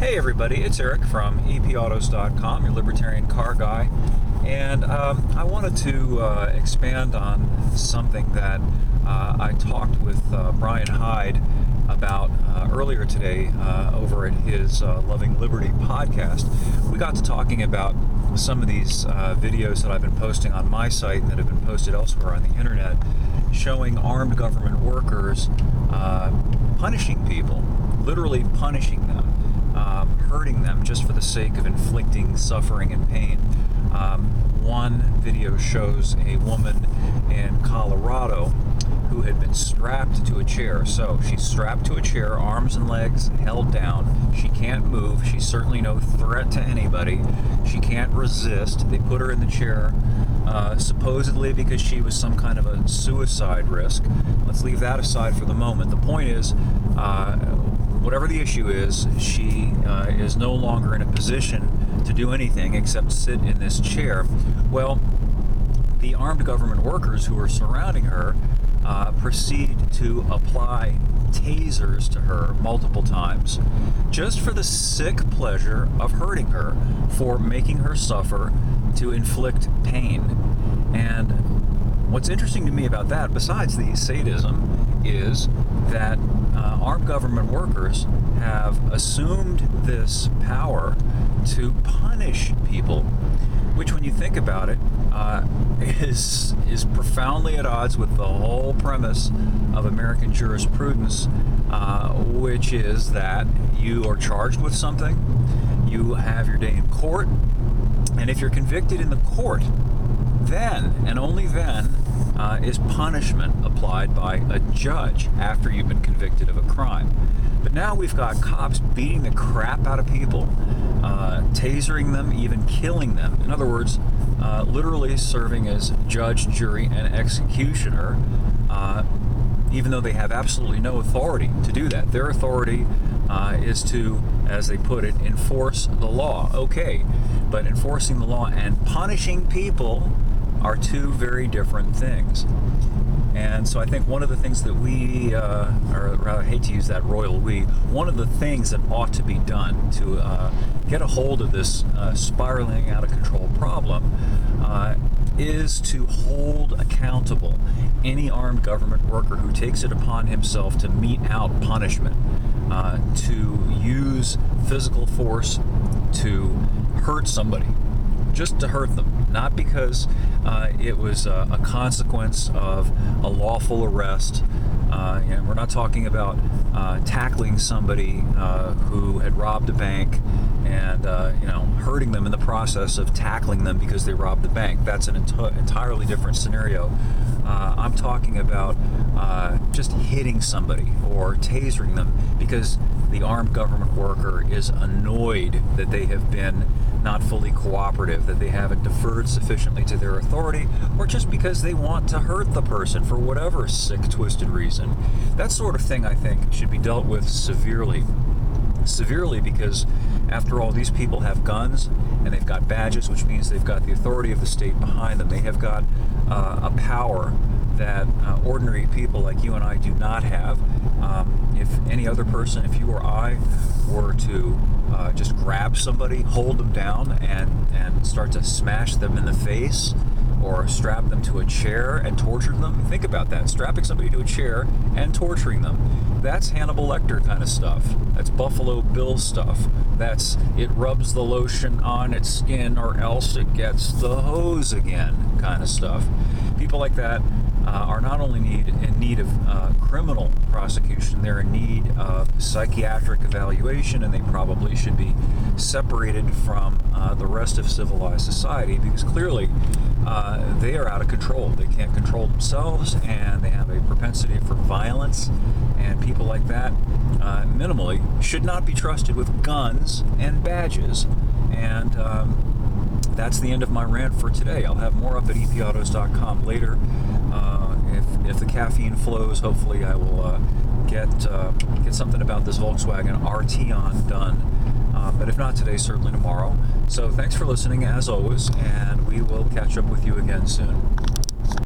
Hey everybody, it's Eric from epautos.com, your libertarian car guy, and I wanted to expand on something that I talked with Brian Hyde about earlier today over at his Loving Liberty podcast. We got to talking about some of these videos that I've been posting on my site and that have been posted elsewhere on the internet showing armed government workers punishing people, literally punishing them. Hurting them just for the sake of inflicting suffering and pain. One video shows a woman in Colorado who had been strapped to a chair. So she's strapped to a chair, arms and legs held down. She can't move. She's certainly no threat to anybody. She can't resist. They put her in the chair supposedly because she was some kind of a suicide risk. Let's leave that aside for the moment. The point is, whatever the issue is, she is no longer in a position to do anything except sit in this chair. Well, the armed government workers who are surrounding her proceed to apply tasers to her multiple times just for the sick pleasure of hurting her, for making her suffer, to inflict pain. And what's interesting to me about that, besides the sadism, is that armed government workers have assumed this power to punish people, which, when you think about it, is profoundly at odds with the whole premise of American jurisprudence, which is that you are charged with something, you have your day in court, and if you're convicted in the court, then, and only then, is punishment applied by a judge after you've been convicted of a crime. But now we've got cops beating the crap out of people, tasering them, even killing them. In other words, literally serving as judge, jury, and executioner, even though they have absolutely no authority to do that. Their authority is to, as they put it, enforce the law. Okay, but enforcing the law and punishing people are two very different things. And so I think one of the things that we, or rather, I hate to use that royal we, one of the things that ought to be done to get a hold of this spiraling out of control problem is to hold accountable any armed government worker who takes it upon himself to mete out punishment, to use physical force to hurt somebody, just to hurt them, not because it was a consequence of a lawful arrest. And we're not talking about tackling somebody who had robbed a bank and hurting them in the process of tackling them because they robbed the bank. That's an entirely different scenario. I'm talking about just hitting somebody or tasering them because the armed government worker is annoyed that they have been not fully cooperative, that they haven't deferred sufficiently to their authority, or just because they want to hurt the person for whatever sick, twisted reason. That sort of thing, I think, should be dealt with severely. Severely because, after all, these people have guns and they've got badges, which means they've got the authority of the state behind them. They have got a power that ordinary people like you and I do not have. If any other person, if you or I were to just grab somebody, hold them down, and start to smash them in the face, or strap them to a chair and torture them. Think about that. Strapping somebody to a chair and torturing them. That's Hannibal Lecter kind of stuff. That's Buffalo Bill stuff. That's it rubs the lotion on its skin or else it gets the hose again kind of stuff. People like that are not only in need of criminal prosecution, they're in need of psychiatric evaluation, and they probably should be separated from the rest of civilized society because clearly they are out of control. They can't control themselves, and they have a propensity for violence, and people like that minimally should not be trusted with guns and badges. And that's the end of my rant for today. I'll have more up at epautos.com later. If the caffeine flows, hopefully I will get something about this Volkswagen Arteon done. But if not today, certainly tomorrow. So thanks for listening, as always, and we will catch up with you again soon.